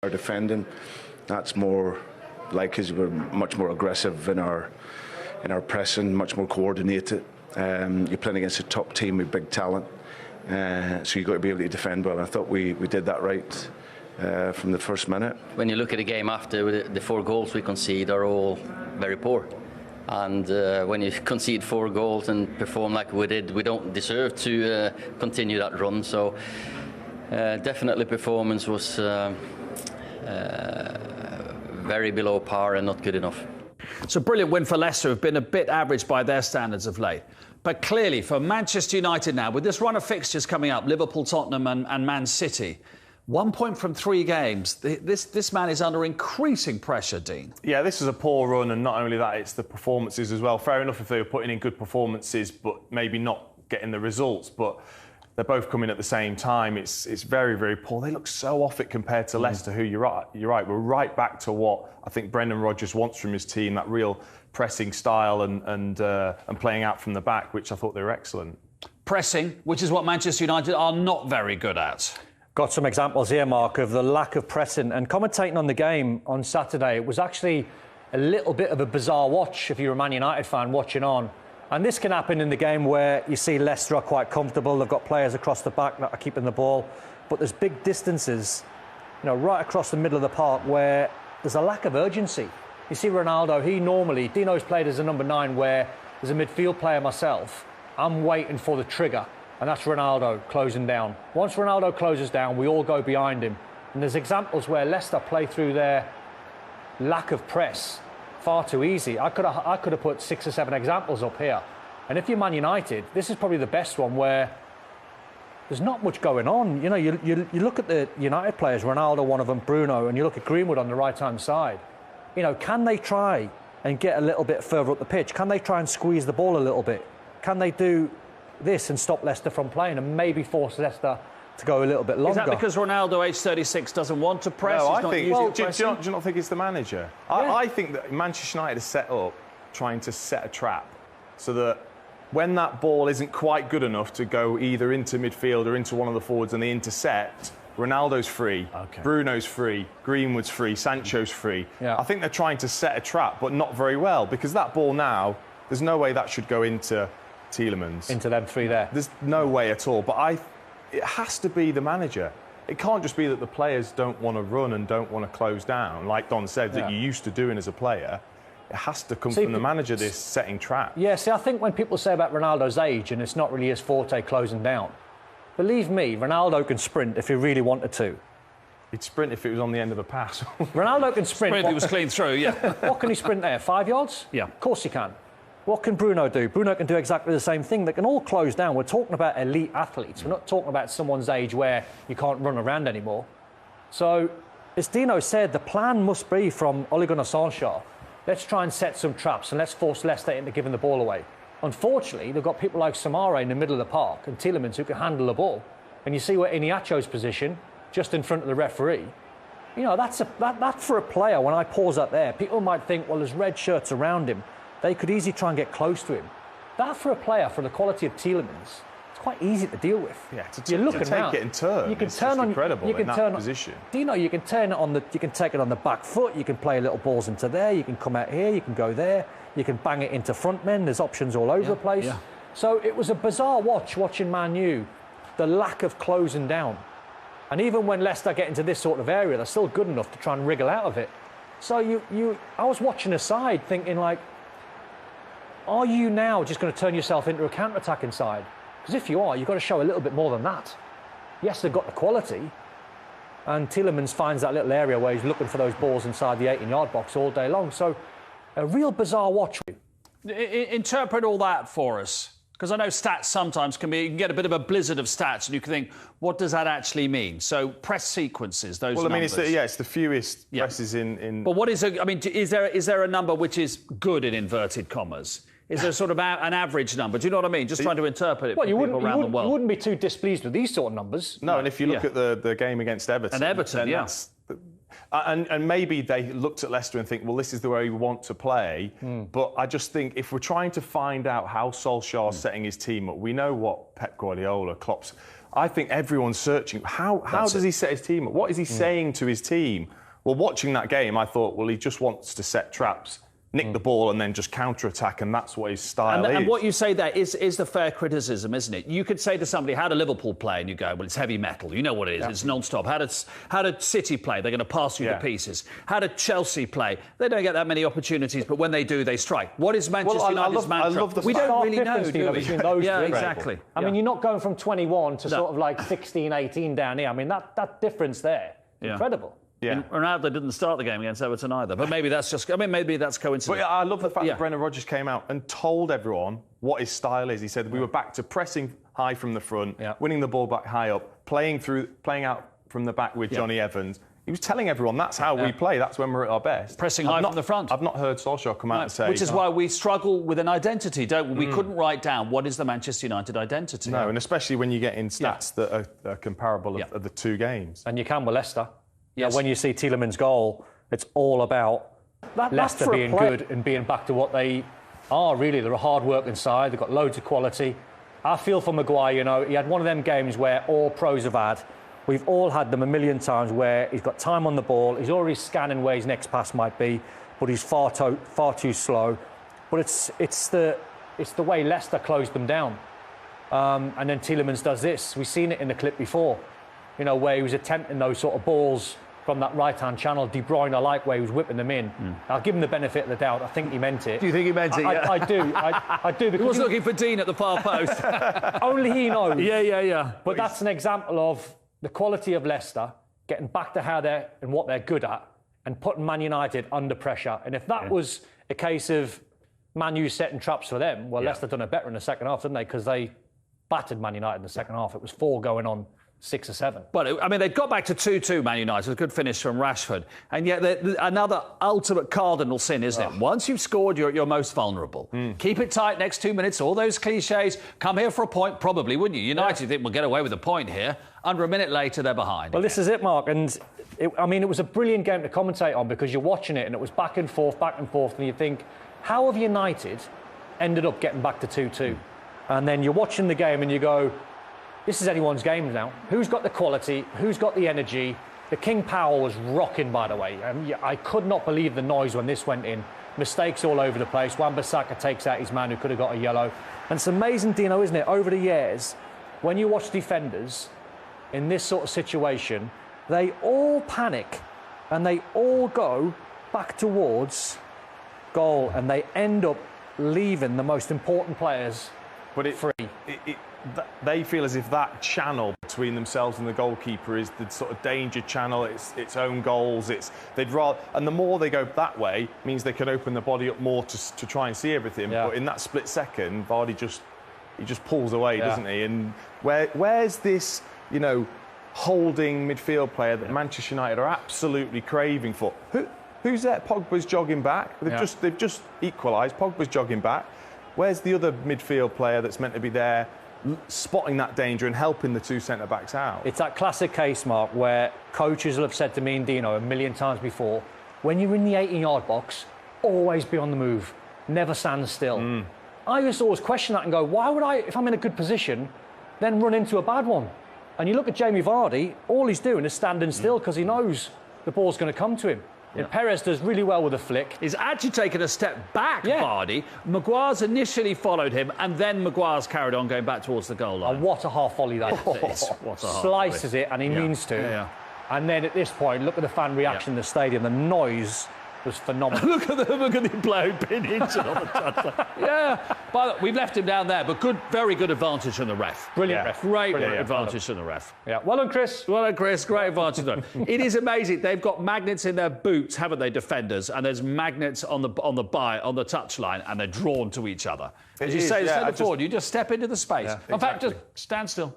Our defending, that's more like us. We're much more aggressive in our pressing, much more coordinated. You're playing against a top team with big talent, so you've got to be able to defend well. I thought we did that right from the first minute. When you look at the game after, the 4 goals we concede are all very poor. And when you concede 4 goals and perform like we did, we don't deserve to continue that run. So definitely performance was very below par and not good enough. It's a brilliant win for Leicester, who've been a bit average by their standards of late. But clearly, for Manchester United now, with this run of fixtures coming up, Liverpool, Tottenham and Man City, 1 point from 3 games. This man is under increasing pressure, Dean. Yeah, this is a poor run, and not only that, it's the performances as well. Fair enough if they were putting in good performances, but maybe not getting the results. But they're both coming at the same time. It's very, very poor. They look so off it compared to Leicester, who you're right. We're right back to what I think Brendan Rodgers wants from his team, that real pressing style and playing out from the back, which I thought they were excellent. Pressing, which is what Manchester United are not very good at. Got some examples here, Mark, of the lack of pressing. And commentating on the game on Saturday, it was actually a little bit of a bizarre watch if you're a Man United fan watching on. And this can happen in the game where you see Leicester are quite comfortable. They've got players across the back that are keeping the ball. But there's big distances, right across the middle of the park where there's a lack of urgency. You see Ronaldo, Dino's played as a number 9 where, as a midfield player myself, I'm waiting for the trigger. And that's Ronaldo closing down. Once Ronaldo closes down, we all go behind him. And there's examples where Leicester play through their lack of press far too easy. I could have put 6 or 7 examples up here. And if you're Man United, this is probably the best one where there's not much going on. You look at the United players, Ronaldo, one of them, Bruno, and you look at Greenwood on the right-hand side. Can they try and get a little bit further up the pitch? Can they try and squeeze the ball a little bit? Can they do this and stop Leicester from playing and maybe force Leicester to go a little bit longer? Is that because Ronaldo, age 36, doesn't want to press? No, do you not think it's the manager? Yeah. I think that Manchester United is set up trying to set a trap so that when that ball isn't quite good enough to go either into midfield or into one of the forwards and they intercept, Ronaldo's free, Bruno's free, Greenwood's free, Sancho's free. Yeah. I think they're trying to set a trap, but not very well, because that ball now, there's no way that should go into Tielemans. Into them 3 there. There's no way at all. But it has to be the manager. It can't just be that the players don't want to run and don't want to close down, like Don said, that you're used to doing as a player. It has to come from the manager, this setting traps. Yeah, see, I think when people say about Ronaldo's age and it's not really his forte closing down, believe me, Ronaldo can sprint if he really wanted to. He'd sprint if it was on the end of a pass. Ronaldo can sprint. It was clean through, yeah. What can he sprint there? 5 yards? Yeah. Of course he can. What can Bruno do? Bruno can do exactly the same thing. They can all close down. We're talking about elite athletes. We're not talking about someone's age where you can't run around anymore. So, as Dino said, the plan must be from Ole Gunnar Solskjaer. Let's try and set some traps and let's force Leicester into giving the ball away. Unfortunately, they've got people like Samara in the middle of the park and Tielemans who can handle the ball. And you see where Iheanacho's position, just in front of the referee. That's for a player. When I pause that there, people might think, well, there's red shirts around him. They could easily try and get close to him. That for a player, for the quality of Tielemans, it's quite easy to deal with. Yeah, to take it in turn. You can turn on incredible in that position. You can turn it you can take it on the back foot. You can play little balls into there. You can come out here. You can go there. You can bang it into front men. There's options all over the place. Yeah. So it was a bizarre watching Man U, the lack of closing down, and even when Leicester get into this sort of area, they're still good enough to try and wriggle out of it. So I was watching aside, thinking like, are you now just going to turn yourself into a counter-attacking side? Because if you are, you've got to show a little bit more than that. Yes, they've got the quality, and Tielemans finds that little area where he's looking for those balls inside the 18-yard box all day long. So, a real bizarre watch. Interpret all that for us, because I know stats sometimes you can get a bit of a blizzard of stats, and you can think, what does that actually mean? So, press sequences, those numbers. It's the fewest presses in. But what is is there a number which is good in inverted commas? Is there sort of an average number? Do you know what I mean? Just trying to interpret it for people around the world. You wouldn't be too displeased with these sort of numbers. No, and if you look at the game against Everton... And Everton, and maybe they looked at Leicester and think, well, this is the way we want to play. But I just think if we're trying to find out how Solskjaer's setting his team up, we know what Pep Guardiola, Klopp's... I think everyone's searching. How does he set his team up? What is he saying to his team? Well, watching that game, I thought, well, he just wants to set traps, nick the ball and then just counter-attack, and that's what his style is. And what you say there is the fair criticism, isn't it? You could say to somebody, how do Liverpool play? And you go, well, it's heavy metal. You know what it is. It's non-stop. How did City play? They're going to pass you the pieces. How did Chelsea play? They don't get that many opportunities, but when they do, they strike. What is Manchester United's mantra? I love the we don't really know, do we? Between those yeah, three. exactly. I mean, you're not going from 21 to sort of like 16, 18 down here. I mean, that difference there, incredible. Yeah. And Ronaldo didn't start the game against Everton either, but maybe that's coincidence. But I love the fact that Brendan Rodgers came out and told everyone what his style is. He said we were back to pressing high from the front, winning the ball back high up, playing out from the back with Johnny Evans. He was telling everyone that's how we play. That's when we're at our best. Pressing high from the front. I've not heard Solskjaer come out and say... Which is why we struggle with an identity, don't we? We couldn't write down what is the Manchester United identity. No, and especially when you get in stats that are comparable of the two games. And you can with Leicester. Yes. When you see Tielemans' goal, it's all about Leicester being good and being back to what they are, really. They're a hard-working side. They've got loads of quality. I feel for Maguire, you know, he had one of them games where all pros have had. We've all had them a million times where he's got time on the ball. He's already scanning where his next pass might be, but he's far too slow. But it's the way Leicester closed them down. And then Tielemans does this. We've seen it in the clip before, you know, where he was attempting those sort of balls from that right-hand channel. De Bruyne, I like where he was whipping them in. I'll give him the benefit of the doubt. I think he meant it. Do you think he meant it? I do. I do. Because he was looking for Dean at the far post. Only he knows. Yeah. But that's an example of the quality of Leicester getting back to how they're and what they're good at and putting Man United under pressure. And if that was a case of Man U setting traps for them, well, Leicester done it better in the second half, didn't they? Because they battered Man United in the second half. It was 4 going on 6 or 7. Well, I mean, they got back to 2-2, Man United. A good finish from Rashford. And yet, another ultimate cardinal sin, isn't it? Once you've scored, you're most vulnerable. Keep it tight next 2 minutes. All those cliches. Come here for a point, probably, wouldn't you? United think we'll get away with a point here. Under a minute later, they're behind. Well, this is it, Mark. And, it was a brilliant game to commentate on because you're watching it and it was back and forth, and you think, how have United ended up getting back to 2-2? And then you're watching the game and you go, this is anyone's game now. Who's got the quality? Who's got the energy? The King Power was rocking, by the way. I could not believe the noise when this went in. Mistakes all over the place. Wan-Bissaka takes out his man who could have got a yellow. And it's amazing, Dino, isn't it? Over the years, when you watch defenders in this sort of situation, they all panic and they all go back towards goal and they end up leaving the most important players free. They feel as if that channel between themselves and the goalkeeper is the sort of danger channel. It's its own goals. They'd rather, and the more they go that way, means they can open the body up more to try and see everything. But in that split second, Vardy just pulls away, doesn't he? And where's this, you know, holding midfield player that Manchester United are absolutely craving for? Who's there? Pogba's jogging back. They've just equalised. Pogba's jogging back. Where's the other midfield player that's meant to be there, spotting that danger and helping the two centre-backs out? It's that classic case, Mark, where coaches will have said to me and Dino a million times before, when you're in the 18-yard box, always be on the move. Never stand still. I used to always question that and go, why would I, if I'm in a good position, then run into a bad one? And you look at Jamie Vardy, all he's doing is standing still because he knows the ball's going to come to him. And Perez does really well with a flick. He's actually taken a step back, Vardy. Maguire's initially followed him, and then Maguire's carried on going back towards the goal line. And what a half volley that is. What a half Slices volley. It, and he means to. And then at this point, look at the fan reaction in the stadium. The noise was phenomenal. Look at the player who'd been injured on the touchline. But we've left him down there, but very good advantage from the ref. Brilliant ref. Great advantage from the ref. Yeah. Well done, Chris. Well done, Chris. Great advantage. It is amazing. They've got magnets in their boots, haven't they, defenders? And there's magnets on the touchline, and they're drawn to each other. As you say, centre forward, you just step into the space. In fact, just stand still.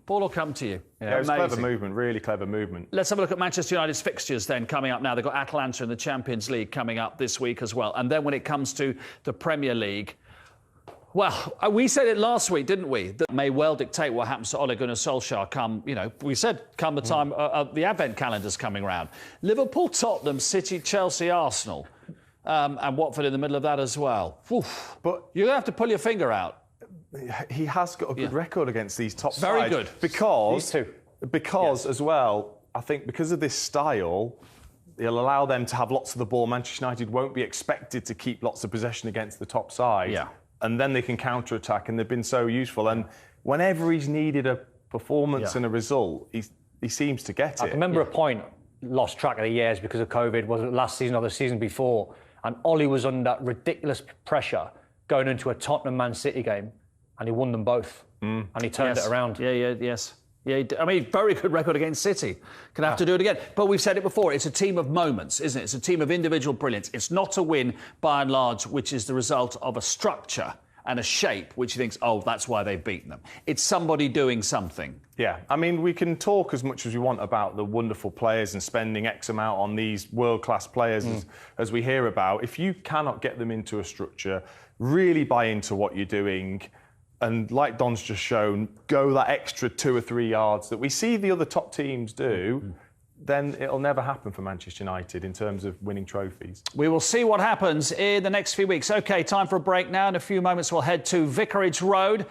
Ball will come to you. Yeah, it was clever movement, really clever movement. Let's have a look at Manchester United's fixtures then coming up now. They've got Atalanta in the Champions League coming up this week as well. And then when it comes to the Premier League, well, we said it last week, didn't we? That may well dictate what happens to Ole Gunnar Solskjaer come the time the Advent calendar's coming round. Liverpool, Tottenham, City, Chelsea, Arsenal. And Watford in the middle of that as well. Oof. But you're going to have to pull your finger out. he has got a good record against these top sides. Very good. Because as well, I think because of this style, it'll allow them to have lots of the ball. Manchester United won't be expected to keep lots of possession against the top side. Yeah. And then they can counter-attack, and they've been so useful. And whenever he's needed a performance and a result, he seems to get it. I remember a point, lost track of the years because of COVID, was it last season or the season before, and Ollie was under ridiculous pressure going into a Tottenham-Man City game, and he won them both. And he turned it around. Yeah, I mean, very good record against City. Can have to do it again. But we've said it before, it's a team of moments, isn't it? It's a team of individual brilliance. It's not a win, by and large, which is the result of a structure and a shape which he thinks, oh, that's why they've beaten them. It's somebody doing something. Yeah, I mean, we can talk as much as we want about the wonderful players and spending X amount on these world-class players as we hear about. If you cannot get them into a structure, really buy into what you're doing, and like Don's just shown, go that extra 2 or 3 yards that we see the other top teams do, then it'll never happen for Manchester United in terms of winning trophies. We will see what happens in the next few weeks. OK, time for a break now. In a few moments, we'll head to Vicarage Road